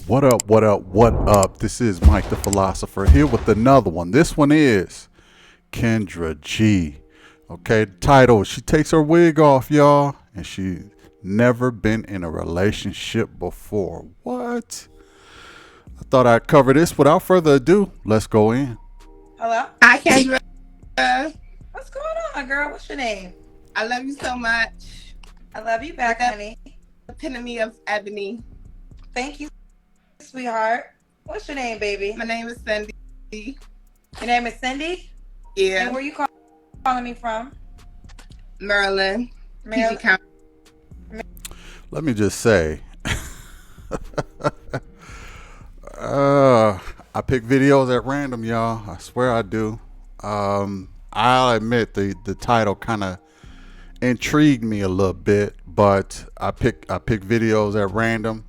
What up, what up, what up? This is Mike the Philosopher here with another one. This one is Kendra G. Okay, the title, she takes her wig off, y'all, and she never been in a relationship before. What? I thought I'd cover this. Without further ado, let's go in. Hello? Hi, Kendra. What's going on, girl? What's your name? I love you so much. I love you You're back, the honey. epitome of ebony. Thank you, sweetheart. What's your name, baby? My name is Cindy. Your name is Cindy? And Yeah, where you calling me from? Maryland, PG Maryland? County. Let me just say, uh, I pick videos at random, y'all. I swear I do. I'll admit the title kind of intrigued me a little bit, but I pick videos at random.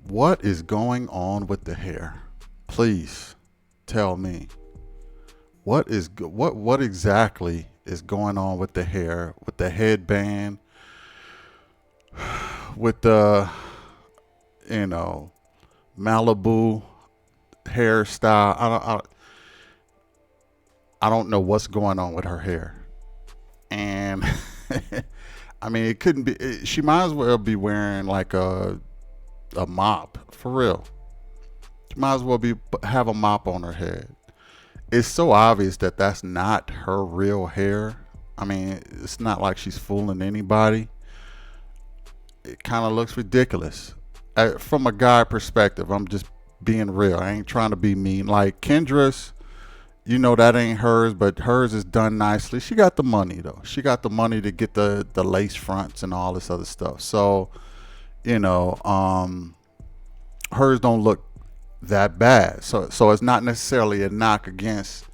What is going on with the hair? Please tell me what exactly is going on with the hair, with the headband, with the you know Malibu hairstyle. I don't know what's going on with her hair, and I mean it couldn't be. She might as well be wearing like a mop for real. She might as well be have a mop on her head. It's so obvious that that's not her real hair. I mean, it's not like she's fooling anybody. It kind of looks ridiculous. From a guy perspective, I'm just being real. I ain't trying to be mean. Like Kendra's, that ain't hers, but hers is done nicely. She got the money though. She got the money to get the lace fronts and all this other stuff. So, you know, hers don't look that bad. So it's not necessarily a knock against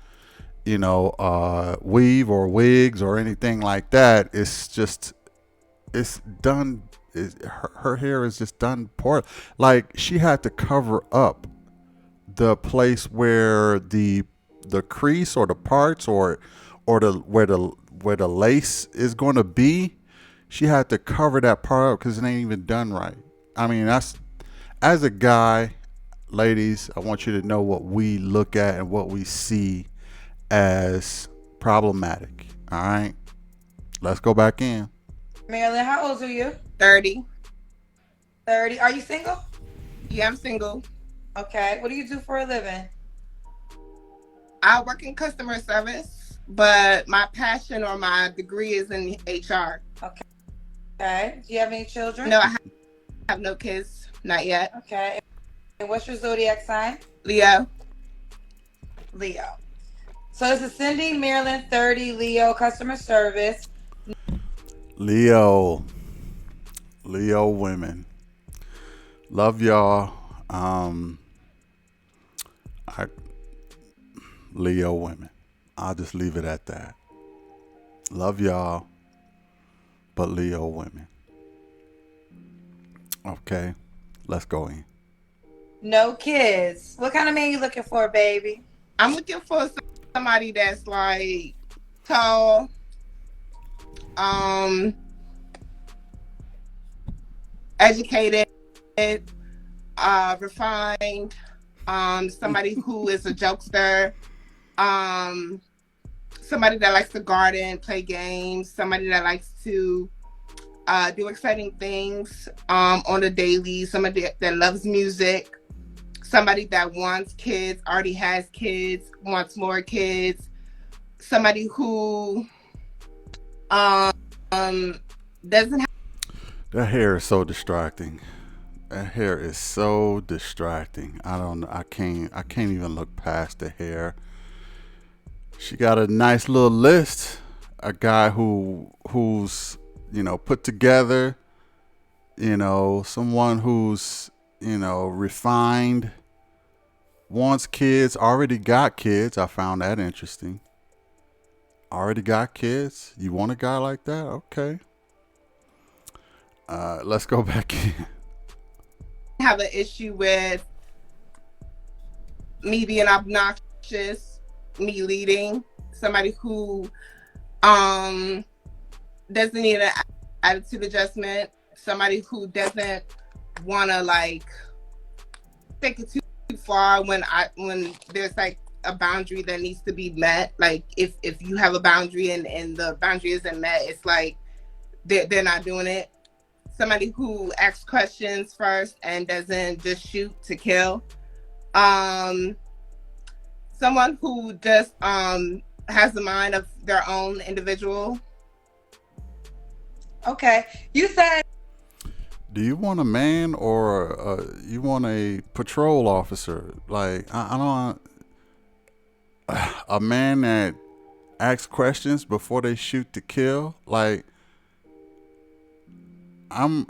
weave or wigs or anything like that. It's just it's done. Her hair is just done poor. Like she had to cover up the place where the crease or the parts or the where the lace is going to be. She had to cover that part up because it ain't even done right. I mean, that's as a guy, ladies, I want you to know what we look at and what we see as problematic. All right, let's go back in. Maryland, how old are you? 30. 30. Are you single? Yeah, I'm single. Okay. What do you do for a living? I work in customer service, but my passion or my degree is in HR. Okay. Do you have any children? No, I have no kids. Not yet. Okay. And what's your zodiac sign? Leo. Leo. So this is Cindy, Maryland, 30, Leo, customer service. Leo, Leo women, love y'all. I Leo women. I'll just leave it at that. Love y'all, but Leo women. Okay, let's go in. No kids. What kind of man you looking for, baby? I'm looking for somebody that's like tall, um, educated, refined, somebody who is a jokester, um, somebody that likes to garden, play games, somebody that likes to do exciting things on the daily, somebody that loves music, somebody that wants kids, already has kids, wants more kids, somebody who um, doesn't have. That hair is so distracting. That hair is so distracting. I don't know. I can't even look past the hair. She got a nice little list. A guy who's put together. Someone who's refined, wants kids, already got kids. I found that interesting. Already got kids. You want a guy like that? Okay. Let's go back in. Have an issue with me being obnoxious, me leading, somebody who doesn't need an attitude adjustment, somebody who doesn't want to like take it too far when there's like a boundary that needs to be met. Like if you have a boundary and the boundary isn't met, it's like they're not doing it. Somebody who asks questions first and doesn't just shoot to kill. Um, Someone who just has the mind of their own individual. Okay. You said Do you want a man or you want a patrol officer? Like I don't a man that asks questions before they shoot to kill. Like I'm.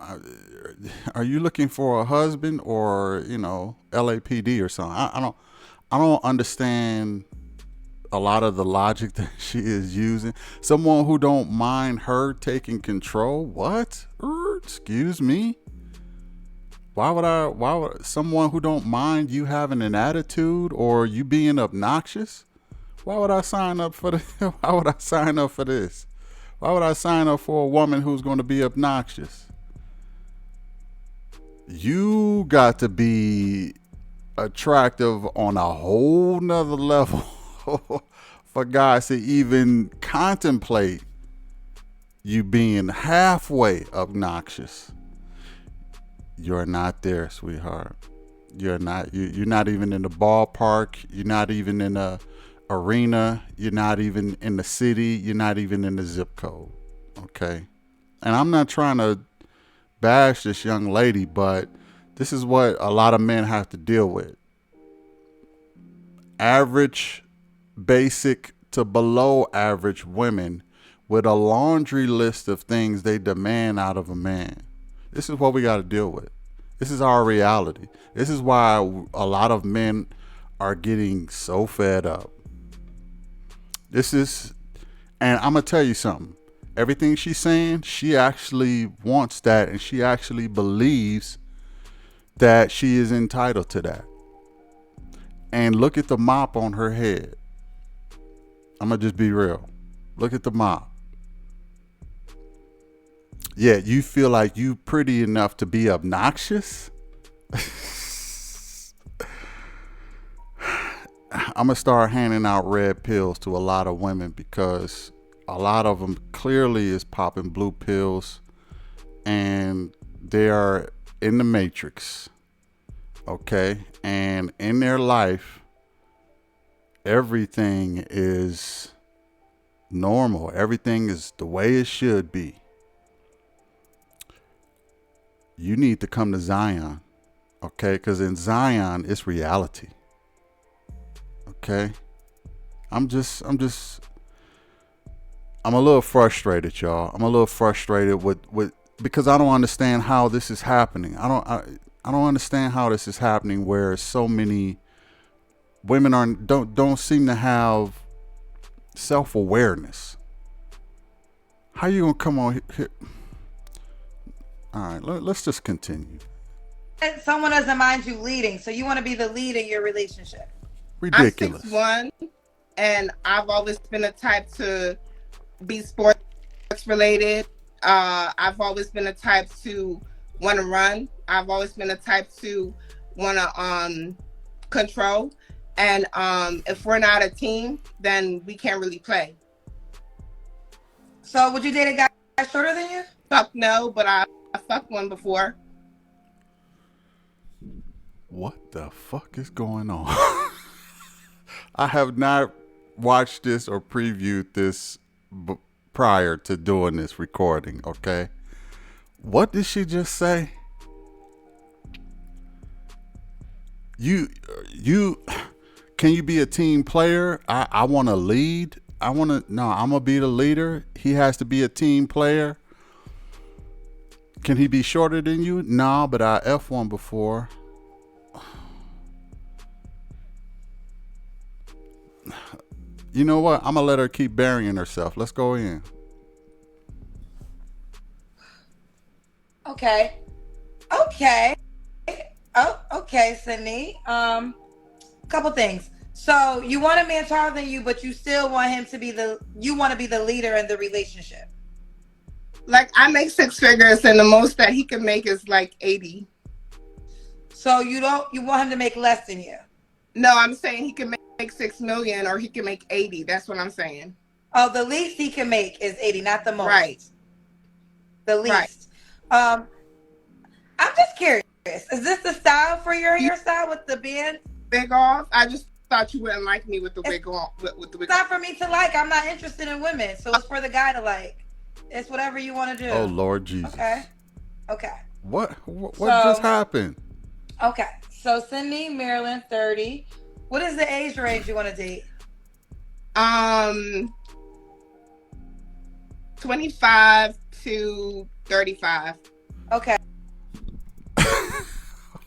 Are you looking for a husband or LAPD or something? I don't. I don't understand a lot of the logic that she is using. Someone who don't mind her taking control. What? Excuse me. Why would I? Why would someone who don't mind you having an attitude or you being obnoxious? Why would I sign up for the? Why would I sign up for this? Why would I sign up for a woman who's going to be obnoxious? You got to be attractive on a whole nother level for guys to even contemplate you being halfway obnoxious. You're not there, sweetheart. You're not. You're not even in the ballpark. You're not even in the arena. You're not even in the city. You're not even in the zip code. Okay. And I'm not trying to bash this young lady, but this is what a lot of men have to deal with. Average, basic to below average women with a laundry list of things they demand out of a man. This is what we got to deal with. This is our reality. This is why a lot of men are getting so fed up. This is, and I'm going to tell you something. Everything she's saying, she actually wants that, and she actually believes that she is entitled to that. And look at the mop on her head. I'm going to just be real. Look at the mop. Yeah, you feel like you pretty enough to be obnoxious? I'm going to start handing out red pills to a lot of women because a lot of them clearly is popping blue pills and they are in the matrix. Okay? And in their life, everything is normal. Everything is the way it should be. You need to come to Zion, okay? Because in Zion, it's reality, okay? I'm a little frustrated, y'all. I'm a little frustrated with because I don't understand how this is happening. I don't understand how this is happening where so many women don't seem to have self-awareness. How you gonna come on here? All right, let's just continue. someone doesn't mind you leading, so you want to be the lead in your relationship. I'm Ridiculous. 6'1", and I've always been the type to be sports related. I've always been the type to want to run. I've always been the type to want to control. And if we're not a team, then we can't really play. So would you date a guy shorter than you? Fuck no, but I fucked one before. What the fuck is going on? I have not watched this or previewed this prior to doing this recording, okay? What did she just say? You can you be a team player? I want to lead. I'm going to be the leader. He has to be a team player. Can he be shorter than you? No, but I F one before. You know what? I'm going to let her keep burying herself. Let's go in. Okay. Oh, okay, Sydney. Couple things. So you want a man taller than you, but you still want him to be you want to be the leader in the relationship. Like, I make 6 figures, and the most that he can make is like 80. So you want him to make less than you. No, I'm saying he can make 6 million or he can make 80. That's what I'm saying. Oh, the least he can make is 80, not the Right. most. The Right. least. I'm just curious. Is this the style for your You hairstyle with the band? wig off. I just thought you wouldn't like me with the It's wig on. With the wig not off. for me to like. I'm not interested in women, so it's for the guy to like. It's whatever you want to Oh do. Lord Jesus. Okay. Okay. What just So happened? okay. So Sydney, Maryland, 30. What is the age range you want to date? 25 to 35. Okay.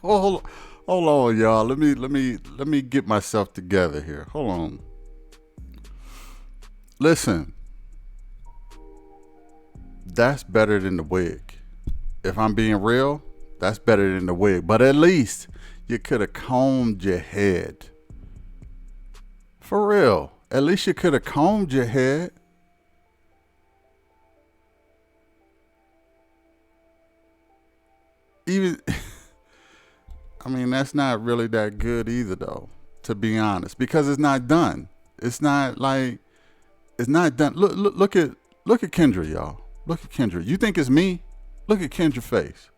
Hold on, y'all. Let me get myself together here. Hold on. Listen, that's better than the wig. If I'm being real, that's better than the wig. But at least you could have combed your head. For real. At least you could have combed your head. Even I mean, that's not really that good either, though, to be honest, because it's not done. It's not like it's not done. Look at Kendra, y'all. Look at Kendra. You think it's me? Look at Kendra's face.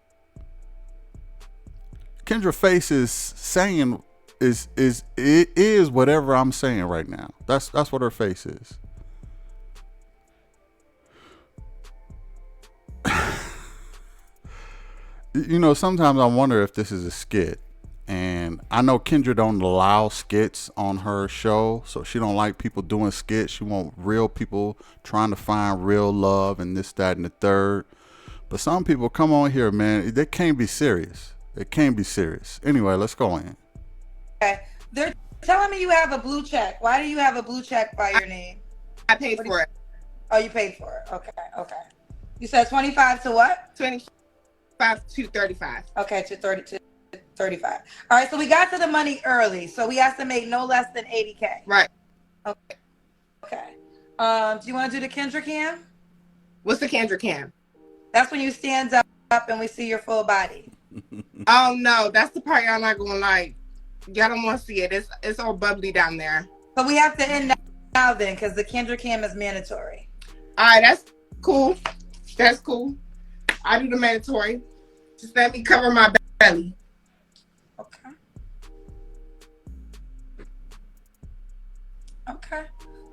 Kendra's face is saying it is whatever I'm saying right now. That's what her face is. You know, sometimes I wonder if this is a skit. And I know Kendra don't allow skits on her show, so she don't like people doing skits. She want real people trying to find real love and this, that, and the third. But some people come on here, man, they can't be serious. They can't be serious. Anyway, let's go in. Okay. They're telling me you have a blue check. Why do you have a blue check by your name? I paid for it. Oh, you paid for it. Okay. Okay. You said 25 to what? 25 to 35. Okay, to 30 to 35. All right, so we got to the money early. So we have to make no less than 80K. Right. Okay. Okay. Do you want to do the Kendra cam? What's the Kendra cam? That's when you stand up and we see your full body. Oh no, that's the part y'all not gonna like. Y'all don't want to see it. It's all bubbly down there. So we have to end now then, because the Kendra cam is mandatory. All right, that's cool. That's cool. I do the mandatory. Just let me cover my belly. Okay. Okay.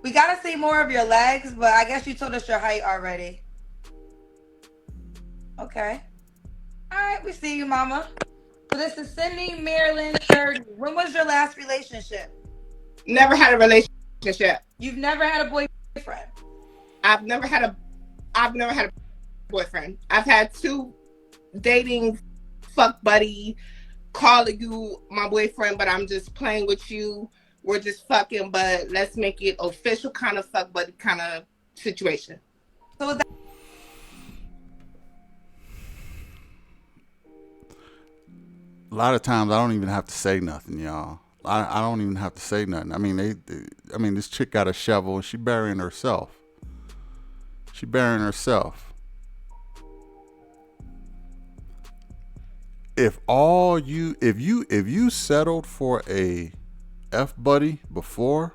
We got to see more of your legs, but I guess you told us your height already. Okay. All right, we see you, mama. So this is Sydney, Maryland, 30. When was your last relationship? Never had a relationship. You've never had a boyfriend? I've never had a boyfriend. I've had 2 dating fuck buddy, calling you my boyfriend, but I'm just playing with you. We're just fucking, but let's make it official kind of fuck buddy kind of situation. So is that A lot of times I don't even have to say nothing, y'all. I don't even have to say nothing. I mean, this chick got a shovel and she burying herself. She burying herself. If you settled for a F buddy before,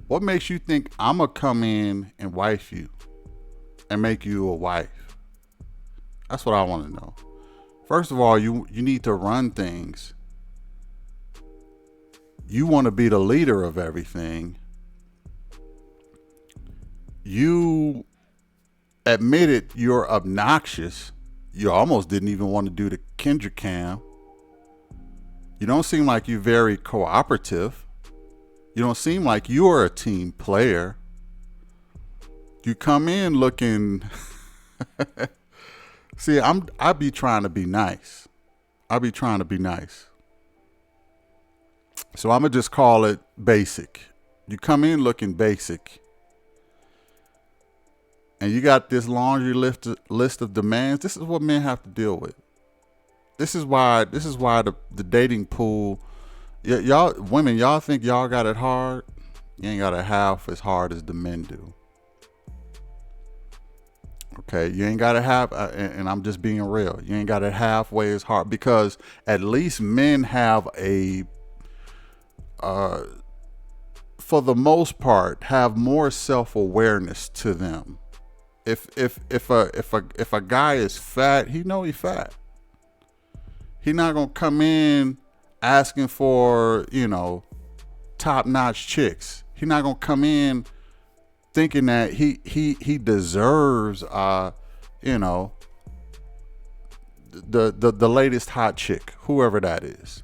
what makes you think I'ma come in and wife you and make you a wife? That's what I want to know. First of all, you need to run things. You want to be the leader of everything. You admitted you're obnoxious. You almost didn't even want to do the Kendra cam. You don't seem like you're very cooperative. You don't seem like you're a team player. You come in looking See, I be trying to be nice. I be trying to be nice. So I'm going to just call it basic. You come in looking basic. And you got this laundry list of demands. This is what men have to deal with. This is why the dating pool, y'all women, y'all think y'all got it hard. You ain't got it half as hard as the men do. Okay, you ain't gotta have, and I'm just being real. You ain't gotta halfway as hard because at least men have uh, for the most part, have more self awareness to them. If a guy is fat, he know he fat. He not gonna come in asking for top notch chicks. He not gonna come in thinking that he deserves you know the latest hot chick, whoever that is.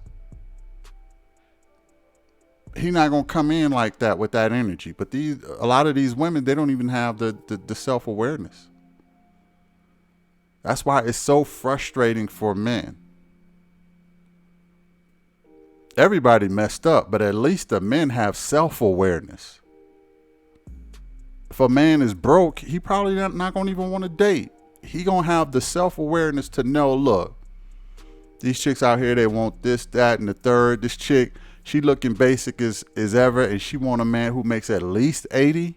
He not gonna come in like that with that energy. But a lot of these women, they don't even have the self awareness. That's why it's so frustrating for men. Everybody messed up, but at least the men have self awareness. If a man is broke, he probably not gonna even want to date. He gonna have the self awareness to know, look, these chicks out here, they want this, that, and the third. This chick, she looking basic as ever, and she want a man who makes at least 80.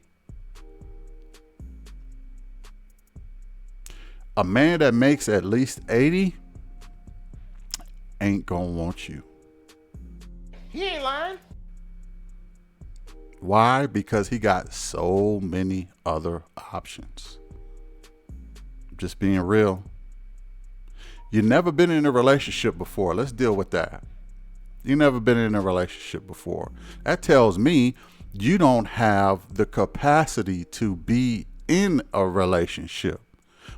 A man that makes at least 80 ain't gonna want you. He ain't lying. Why? Because he got so many other options. Just being real. You never been in a relationship before. Let's deal with that. You never been in a relationship before. That tells me you don't have the capacity to be in a relationship.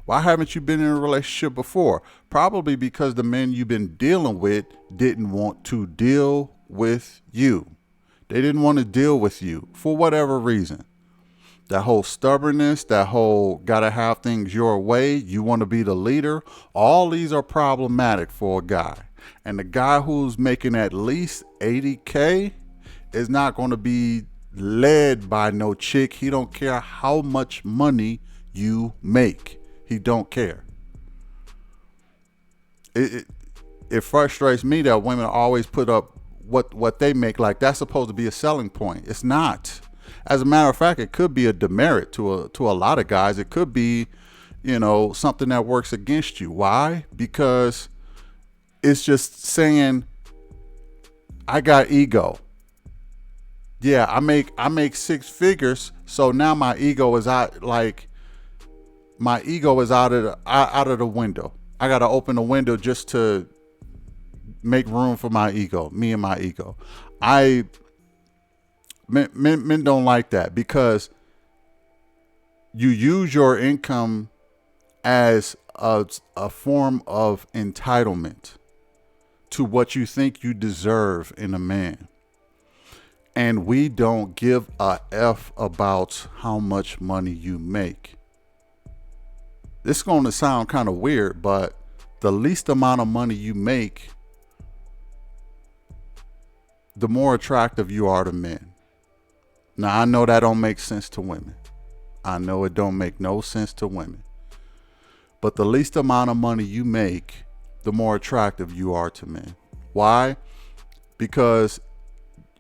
Why haven't you been in a relationship before? Probably because the men you've been dealing with didn't want to deal with you. They didn't want to deal with you for whatever reason. That whole stubbornness, that whole gotta have things your way, you want to be the leader, all these are problematic for a guy. And the guy who's making at least 80K is not going to be led by no chick. He don't care how much money you make. He don't care. It frustrates me that women always put up what they make like that's supposed to be a selling point. It's not. As a matter of fact, it could be a demerit to a lot of guys. It could be, something that works against you. Why? Because it's just saying, I got ego. Yeah, I make six figures, so now my ego is out. Like my ego is out of the window. I gotta open the window just to make room for my ego, me and my ego. Men don't like that because you use your income as a form of entitlement to what you think you deserve in a man. And we don't give a F about how much money you make. This is going to sound kind of weird, but the least amount of money you make, the more attractive you are to men. Now, I know that don't make sense to women. I know it don't make no sense to women. But the least amount of money you make, the more attractive you are to men. Why? Because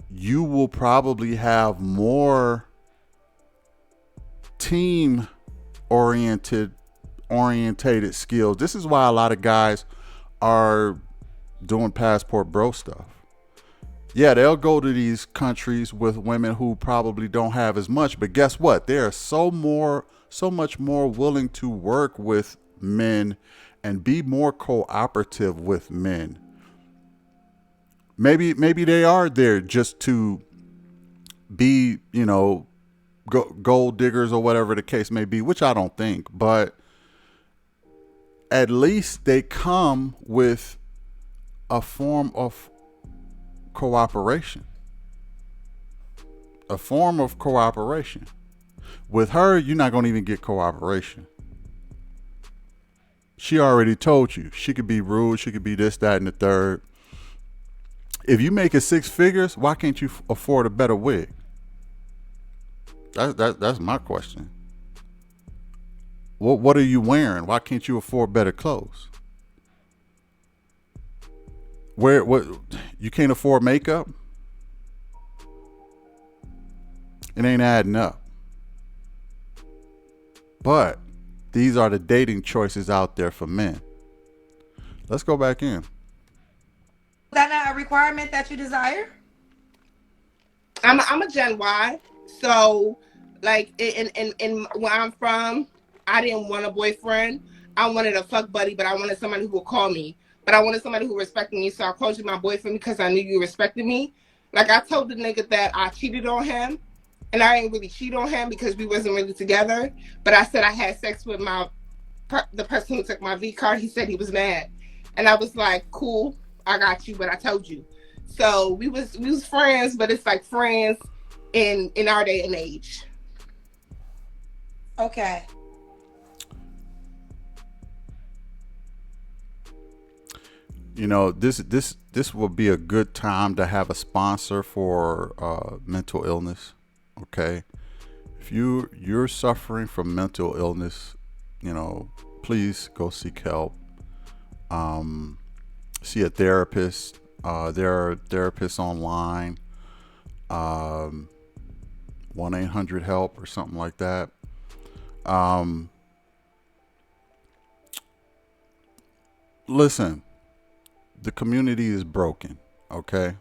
you will probably have more team orientated skills. This is why a lot of guys are doing passport bro stuff. Yeah, they'll go to these countries with women who probably don't have as much, but guess what? They are so much more willing to work with men and be more cooperative with men. Maybe they are there just to be, gold diggers or whatever the case may be, which I don't think, but at least they come with a form of cooperation. A form of cooperation. With her, you're not going to even get cooperation. She already told you. She could be rude. She could be this, that, and the third. If you make it six figures, why can't you afford a better wig? That's my question. What are you wearing? Why can't you afford better clothes? What you can't afford makeup? It ain't adding up. But These are the dating choices out there for men. Let's go back in. That not a requirement that you desire? I'm a Gen Y, so like in where I'm from, I didn't want a boyfriend. I wanted a fuck buddy, but I wanted somebody who would call me. But I wanted somebody who respected me, so I called you my boyfriend because I knew you respected me. Like I told the nigga that I cheated on him, and I ain't really cheat on him because we wasn't really together. But I said I had sex with the person who took my V card. He said he was mad, and I was like, cool, I got you, but I told you. So we was friends, but it's like friends in our day and age. Okay. You know, this will be a good time to have a sponsor for mental illness. Okay, if you're suffering from mental illness, you know, please go seek help. Um, See a therapist. There are therapists online. Um, 1-800-HELP or something like that. Um, Listen, the community is broken. Okay,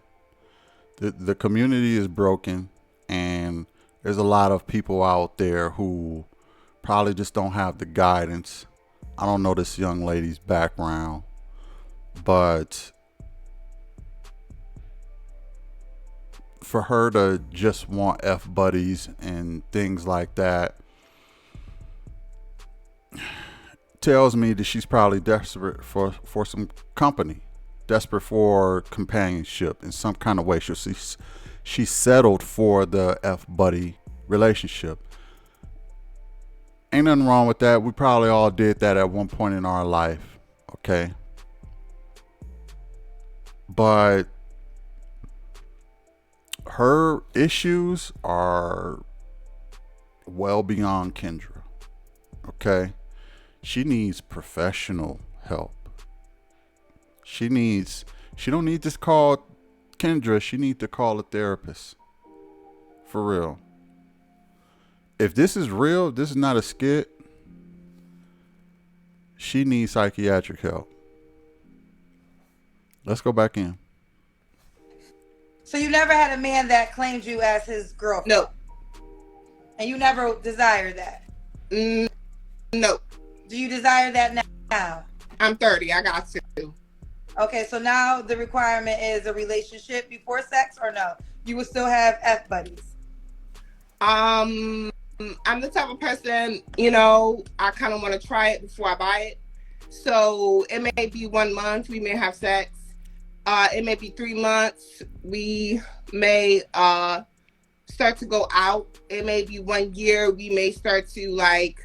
the community is broken, and there's a lot of people out there who probably just don't have the guidance. I don't know this young lady's background, but for her to just want F buddies and things like that tells me that she's probably desperate for some company, desperate for companionship in some kind of way. She settled for the F buddy relationship. Ain't nothing wrong with that. We probably all did that at one point in our life. Okay. But her issues are well beyond Kendra. Okay. She needs professional help. She don't need to call Kendra. She needs to call a therapist. For real. If this is real, this is not a skit. She needs psychiatric help. Let's go back in. So you never had a man that claimed you as his girlfriend? No. And you never desired that? Mm, no. Do you desire that now? I'm 30. I got to. Okay, so now the requirement is a relationship before sex, or no? You will still have F buddies? I'm the type of person, you know, I kind of want to try it before I buy it. So it may be 1 month, we may have sex. It may be 3 months, we may start to go out. It may be 1 year, we may start to like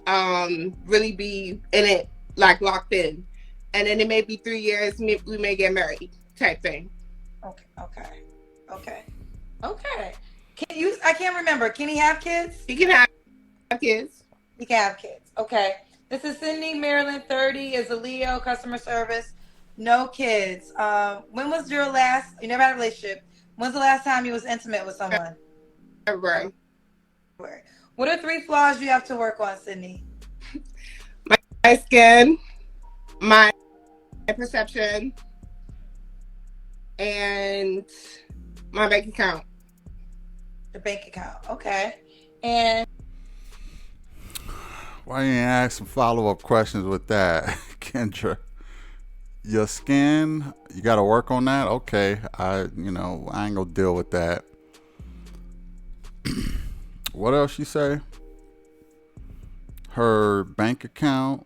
really be in it, like locked in. And then it may be 3 years, we may get married type thing. Okay. I can't remember. Can he have kids? He can have kids. He can have kids. Okay. This is Sydney, Maryland, 30, is a Leo, customer service, no kids. When was your last, you never had a relationship. When's the last time you was intimate with someone? Right. What are 3 flaws you have to work on, Sydney? My skin, my perception, and my bank account. The bank account. Okay. And Why you ain't ask some follow-up questions with that, Kendra? Your skin, you got to work on that. Okay, I ain't gonna deal with that. What else you say? Her bank account.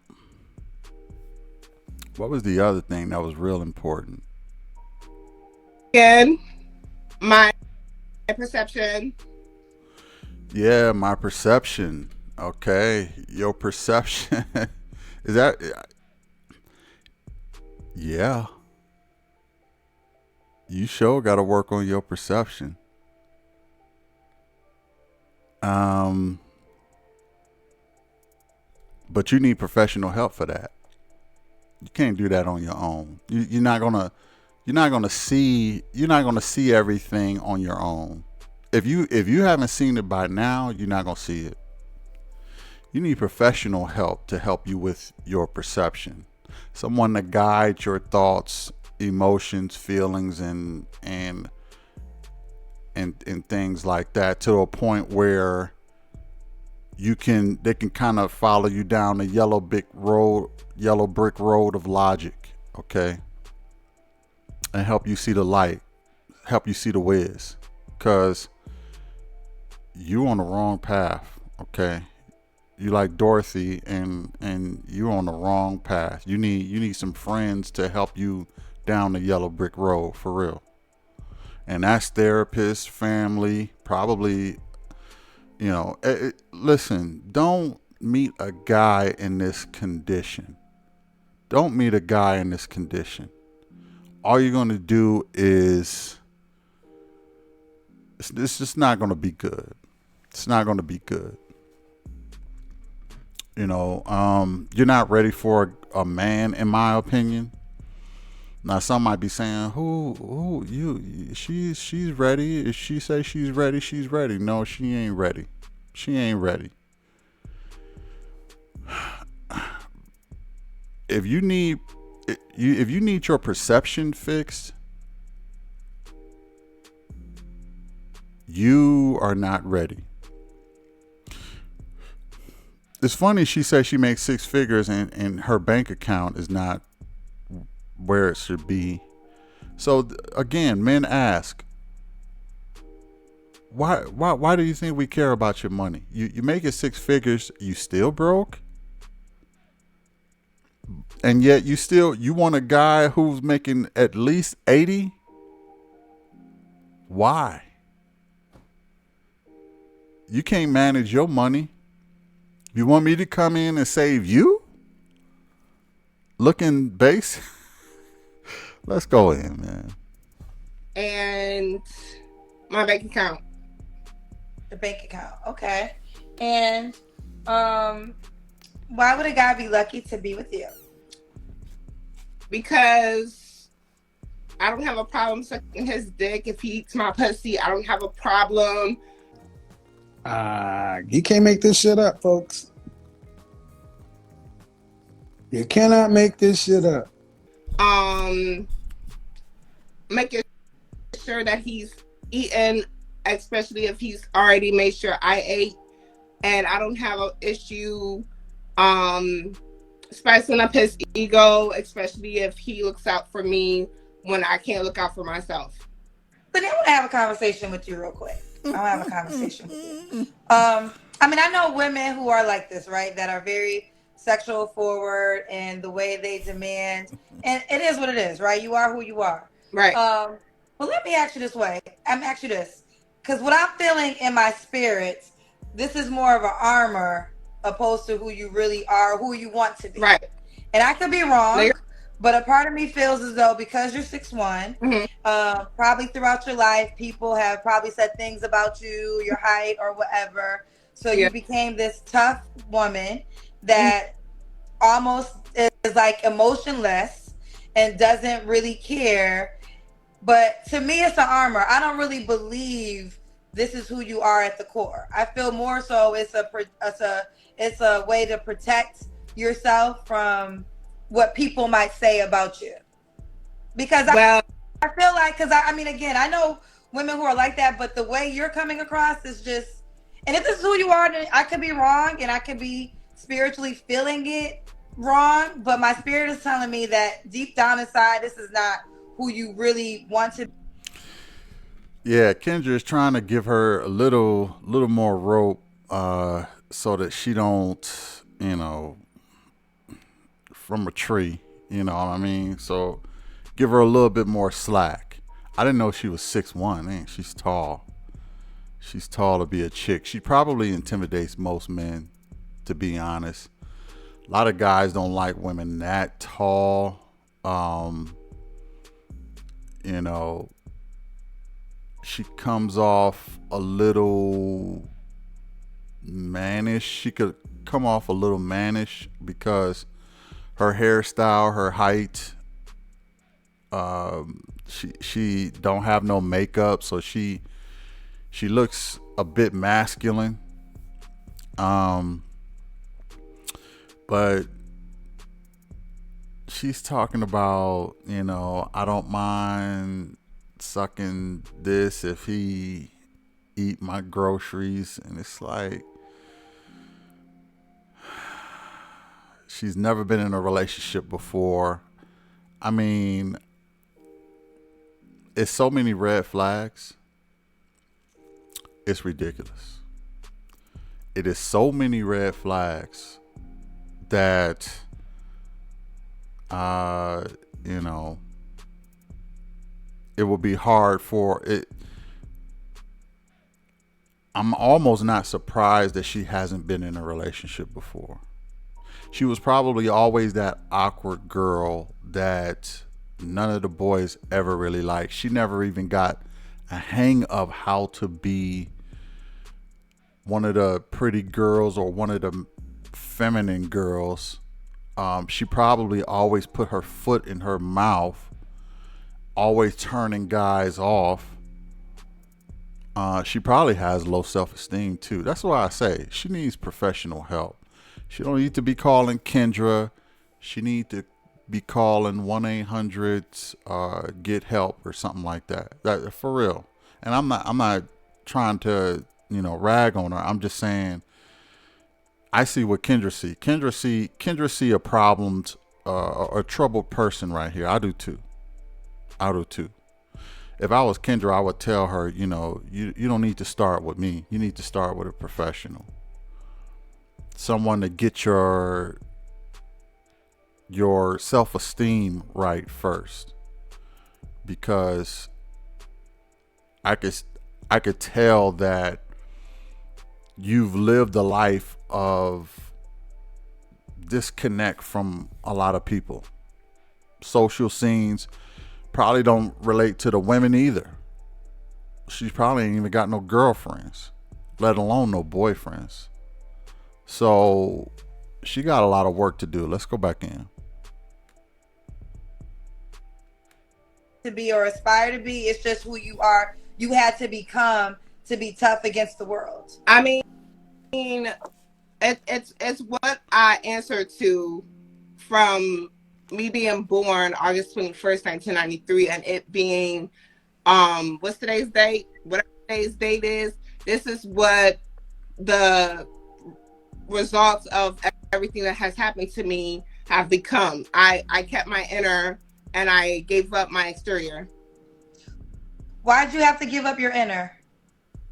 What was the other thing that was real important? Again, my perception. Yeah, my perception. Okay, your perception. Is that? Yeah. You sure got to work on your perception. But you need professional help for that. You can't do that on your own. You're not gonna see everything on your own. If you haven't seen it by now, you're not gonna see it. You need professional help to help you with your perception. Someone to guide your thoughts, emotions, feelings, and things like that to a point where they can kind of follow you down the yellow brick road of logic, okay, and help you see the light, help you see the whiz, because you on the wrong path, okay. You like Dorothy, and you're on the wrong path. You need some friends to help you down the yellow brick road for real. And that's therapists, family, probably, listen, don't meet a guy in this condition. Don't meet a guy in this condition. All you're going to do is, it's just not going to be good. It's not going to be good. You're not ready for a man, in my opinion. Now, some might be saying, "Who you? She's ready. If she says she's ready, she's ready." No, she ain't ready. She ain't ready. If you need, if you need your perception fixed, you are not ready. It's funny. She says she makes six figures, and her bank account is not where it should be. So again, men ask, why do you think we care about your money? You make it six figures, you still broke, and yet you want a guy who's making at least 80. Why? You can't manage your money. You want me to come in and save you? Looking base? Let's go in, man. And my bank account. The bank account. Okay. And why would a guy be lucky to be with you? Because I don't have a problem sucking his dick if he eats my pussy. I don't have a problem. You can't make this shit up, folks. You cannot make this shit up. Making sure that he's eaten, especially if he's already made sure I ate, and I don't have an issue spicing up his ego, especially if he looks out for me when I can't look out for myself. But I want to have a conversation with you real quick. I want to have a conversation with you. I know women who are like this, right? That are very sexual forward and the way they demand, and it is what it is, right? You are who you are. Right. But let me ask you this way. I'm ask you this. Because what I'm feeling in my spirit, this is more of an armor opposed to who you really are, who you want to be. Right. And I could be wrong, but a part of me feels as though because you're 6'1", probably throughout your life, people have probably said things about you, your height or whatever. So you became this tough woman that almost is like emotionless and doesn't really care. But to me, it's an armor. I don't really believe this is who you are at the core. I feel more so it's a way to protect yourself from what people might say about you. Because I feel like, because again, I know women who are like that, but the way you're coming across is just, and if this is who you are, then I could be wrong and I could be spiritually feeling it wrong, but my spirit is telling me that deep down inside, this is not who you really want to be. Yeah, Kendra is trying to give her a little more rope so that she don't, from a tree, you know what I mean? So give her a little bit more slack. I didn't know she was 6'1". Man, she's tall. She's tall to be a chick. She probably intimidates most men, to be honest. A lot of guys don't like women that tall. She comes off a little mannish. She could come off a little mannish because her hairstyle, her height, she don't have no makeup, so she looks a bit masculine. But she's talking about, I don't mind sucking this if he eat my groceries. And it's like, she's never been in a relationship before. I mean, it's so many red flags. It's ridiculous. It is so many red flags that, uh, you know, it will be hard for it. I'm almost not surprised that she hasn't been in a relationship before. She was probably always that awkward girl that none of the boys ever really liked. She never even got a hang of how to be one of the pretty girls or one of the feminine girls. She probably always put her foot in her mouth, always turning guys off. She probably has low self-esteem too. That's why I say she needs professional help. She don't need to be calling Kendra. She need to be calling 1-800 get help or something like that. That for real. And I'm not trying to, rag on her. I'm just saying I see what Kendra see. Kendra see a problemed a troubled person right here. I do too. If I was Kendra, I would tell her, you don't need to start with me. You need to start with a professional. Someone to get your self-esteem right first. Because I could tell that you've lived a life of disconnect from a lot of people. Social scenes probably don't relate to the women either. She probably ain't even got no girlfriends, let alone no boyfriends. So she got a lot of work to do. Let's go back in. To be or aspire to be, it's just who you are. You had to become to be tough against the world. I mean, it's what I answered to from me being born August 21st, 1993, and it being what's today's date? Whatever today's date is, this is what the results of everything that has happened to me have become. I kept my inner and I gave up my exterior. Why'd you have to give up your inner?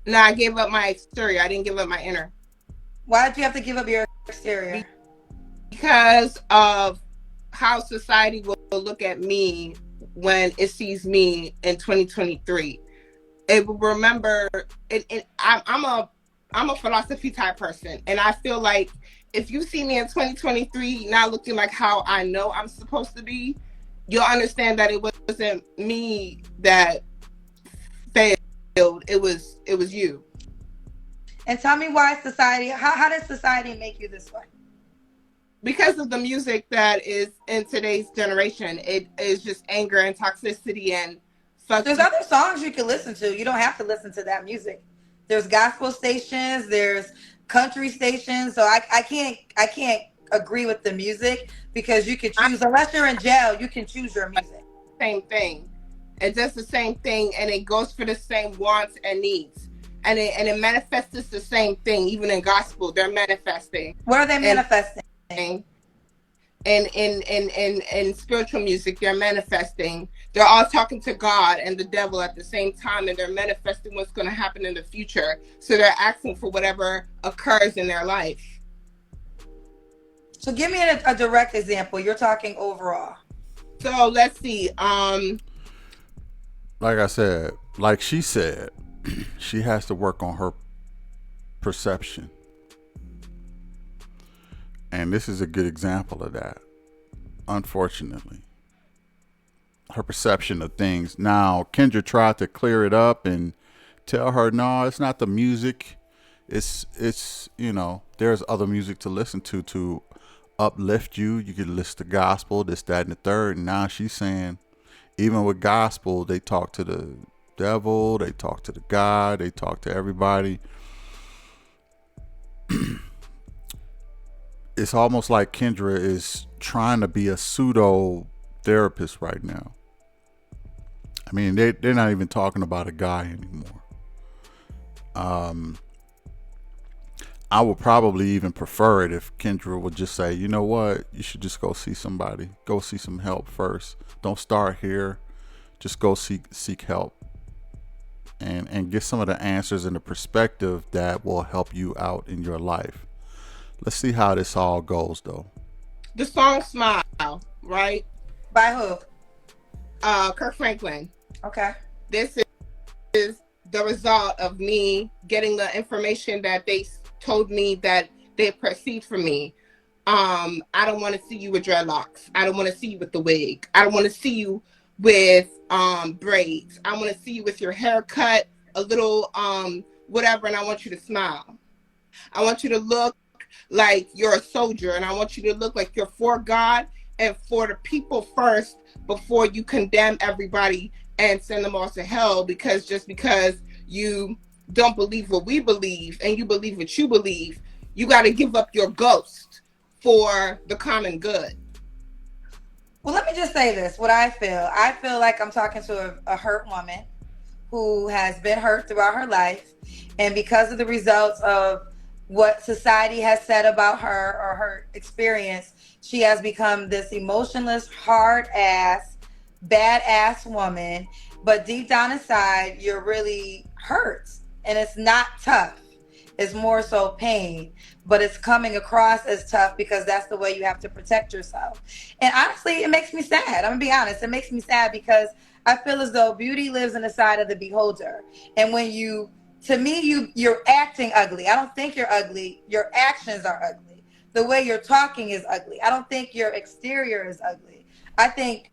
No, I gave up my exterior. I didn't give up my inner. Why did you have to give up your exterior? Because of how society will look at me when it sees me in 2023. It will remember it. I'm a philosophy type person, and I feel like if you see me in 2023 not looking like how I know I'm supposed to be, you'll understand that it wasn't me that failed. It was you. And tell me why society, how does society make you this way? Because of the music that is in today's generation. It is just anger and toxicity and fuck. There's other songs you can listen to. You don't have to listen to that music. There's gospel stations, there's country stations. So I can't agree with the music because you can choose, unless you're in jail, you can choose your music. Same thing. It does the same thing, and it goes for the same wants and needs. And it manifests the same thing. Even in gospel, they're manifesting. What are they manifesting? And in spiritual music, they're manifesting. They're all talking to God and the devil at the same time, and they're manifesting what's going to happen in the future. So they're asking for whatever occurs in their life. So give me a direct example. You're talking overall. So let's see. Like I said, like she said, she has to work on her perception. And this is a good example of that, unfortunately. Her perception of things. Now, Kendra tried to clear it up and tell her, no, it's not the music. It's there's other music to listen to uplift you. You can listen to gospel, this, that, and the third. And now she's saying, even with gospel, they talk to the devil, they talk to the God, they talk to everybody. it's almost like Kendra is trying to be a pseudo therapist right now. I mean, they're not even talking about a guy anymore. Um, I would probably even prefer it if Kendra would just say, you know what, you should just go see somebody, go see some help first. Don't start here. Just go seek help and get some of the answers and the perspective that will help you out in your life. Let's see how this all goes, though. The song "Smile," right? By who? Kirk Franklin. Okay. This is the result of me getting the information that they told me that they perceived from me. I don't want to see you with dreadlocks. I don't want to see you with the wig. I don't want to see you with braids. I want to see you with your hair cut a little whatever, and I want you to smile. I want you to look like you're a soldier, and I want you to look like you're for God and for the people first before you condemn everybody and send them all to hell just because you don't believe what we believe and you believe what you believe, you got to give up your ghost for the common good. Well, let me just say this, what I feel like I'm talking to a hurt woman who has been hurt throughout her life, and because of the results of what society has said about her or her experience, she has become this emotionless, hard ass, badass woman. But deep down inside, you're really hurt, and it's not tough. It's more so pain, but it's coming across as tough because that's the way you have to protect yourself. And honestly, it makes me sad. I'm gonna be honest. It makes me sad because I feel as though beauty lives in the side of the beholder. And when to me, you're acting ugly. I don't think you're ugly. Your actions are ugly. The way you're talking is ugly. I don't think your exterior is ugly. I think.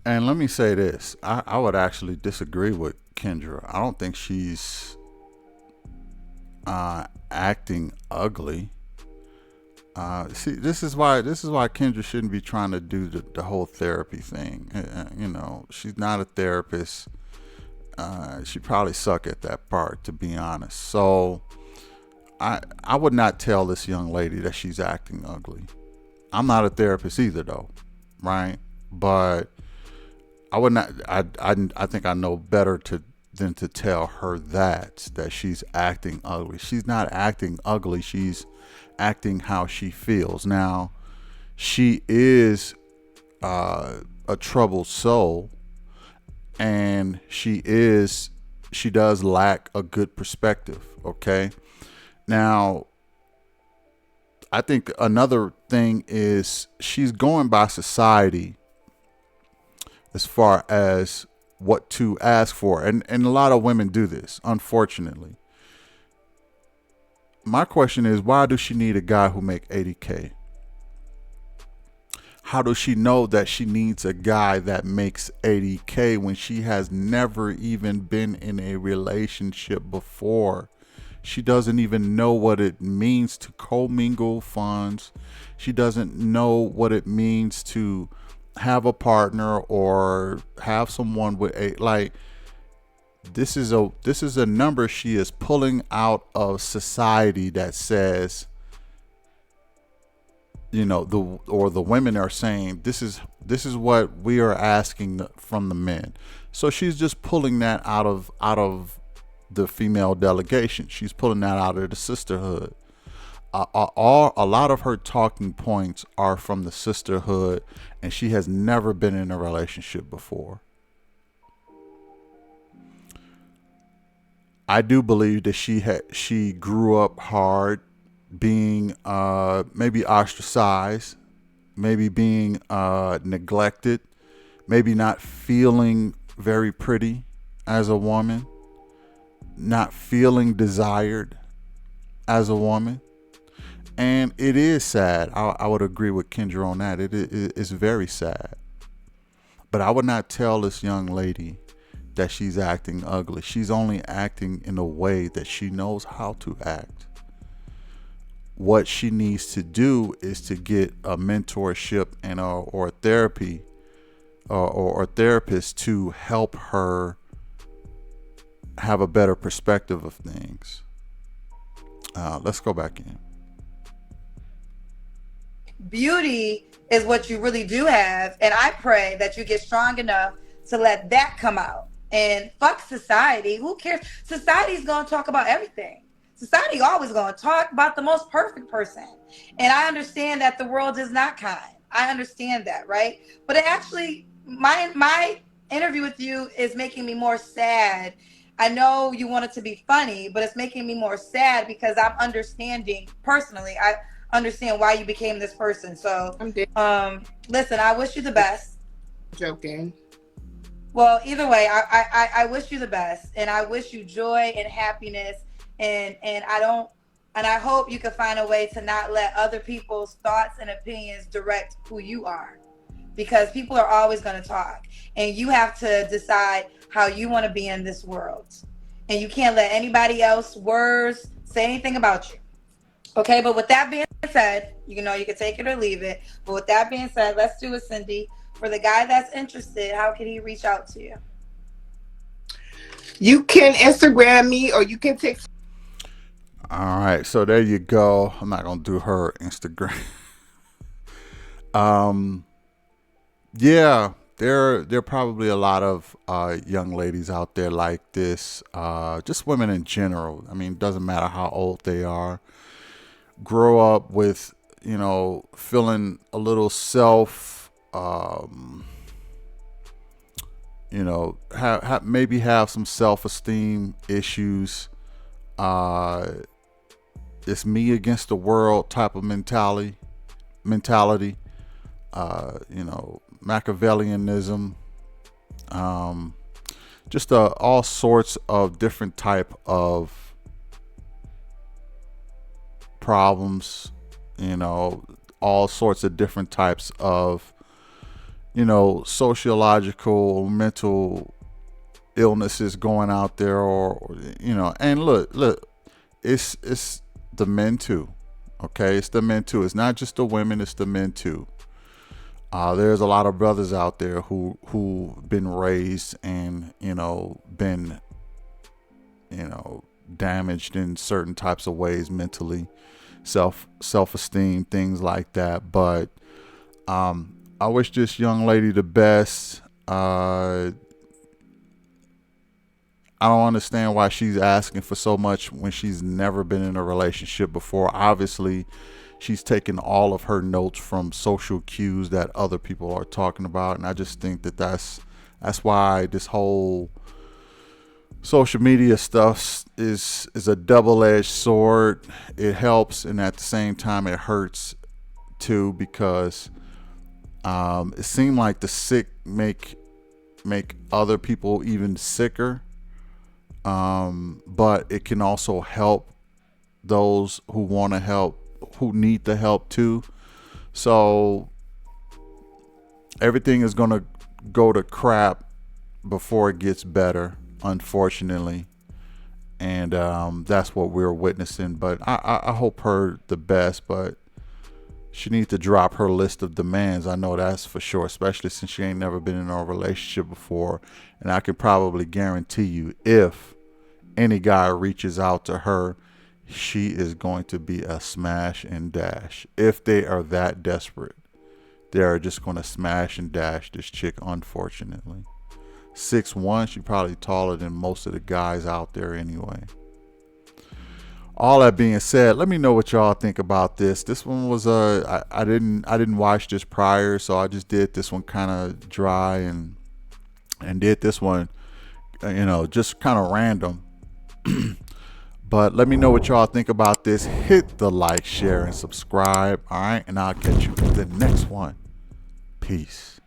And let me say this, I would actually disagree with Kendra. I don't think she's acting ugly. See, this is why Kendra shouldn't be trying to do the whole therapy thing. You know, she's not a therapist. She probably suck at that part, to be honest. So I would not tell this young lady that she's acting ugly. I'm not a therapist either, though, right? But I would not. I think I know better than to tell her that she's acting ugly. She's not acting ugly. She's acting how she feels. Now, she is a troubled soul, and she does lack a good perspective. Okay. Now, I think another thing is she's going by society as far as what to ask for. And a lot of women do this, unfortunately. My question is, why does she need a guy who make 80K? How does she know that she needs a guy that makes 80K when she has never even been in a relationship before? She doesn't even know what it means to commingle funds. She doesn't know what it means to have a partner or have someone with this is a number she is pulling out of society that says, you know, the women are saying this is what we are asking from the men. So she's just pulling that out of the female delegation. She's pulling that out of the sisterhood. A lot of her talking points are from the sisterhood, and she has never been in a relationship before. I do believe that she grew up hard, being maybe ostracized, maybe being neglected, maybe not feeling very pretty as a woman, not feeling desired as a woman. And it is sad. I would agree with Kendra on that. It is very sad. But I would not tell this young lady that she's acting ugly. She's only acting in a way that she knows how to act. What she needs to do is to get a mentorship and or therapy or therapist to help her have a better perspective of things. Let's go back in. beauty is what you really do have. And I pray that you get strong enough to let that come out. And fuck society. Who cares? Society's going to talk about everything. Society always going to talk about the most perfect person. And I understand that the world is not kind. I understand that, right? But it actually, my interview with you is making me more sad. I know you want it to be funny, but it's making me more sad because I'm understanding personally. I understand why you became this person. So, I'm dead listen, I wish you the best. joking. Well, either way, I wish you the best, and I wish you joy and happiness, and I hope you can find a way to not let other people's thoughts and opinions direct who you are, because people are always going to talk, and you have to decide how you want to be in this world, and you can't let anybody else words say anything about you. Okay, but with that being said, you know, you can take it or leave it. But with that being said, let's do it, Cindy. For the guy that's interested, how can he reach out to you? You can Instagram me or you can text. All right, so there you go. I'm not gonna do her Instagram. um, yeah, there are probably a lot of young ladies out there like this. Just women in general. I mean, it doesn't matter how old they are. Grow up with, you know, feeling a little you know, maybe have some self-esteem issues. Uh, it's me against the world type of mentality. You know, Machiavellianism. Um, just all sorts of different type of problems. You know, all sorts of different types of, you know, sociological, mental illnesses going out there, or you know. And look, it's the men too. Okay, it's the men too. It's not just the women, it's the men too. There's a lot of brothers out there who been raised and, you know, been, you know, damaged in certain types of ways mentally, self-esteem, things like that. But I wish this young lady the best. I don't understand why she's asking for so much when she's never been in a relationship before. Obviously, she's taken all of her notes from social cues that other people are talking about, and I just think that that's why this whole social media stuff is a double-edged sword. It helps, and at the same time, it hurts too, because it seemed like the sick make other people even sicker. But it can also help those who want to help, who need the help too. So everything is going to go to crap before it gets better, unfortunately. And that's what we're witnessing. But I hope her the best, but she needs to drop her list of demands. I know that's for sure, especially since she ain't never been in a relationship before. And I can probably guarantee you, if any guy reaches out to her, she is going to be a smash and dash. If they are that desperate, they are just going to smash and dash this chick, unfortunately. 6'1", she probably taller than most of the guys out there anyway. All that being said, let me know what y'all think about this. This one was I didn't watch this prior, so I just did this one kind of dry and did this one, you know, just kind of random. But let me know what y'all think about this. Hit the like, share, and subscribe. All right, and I'll catch you in the next one. Peace.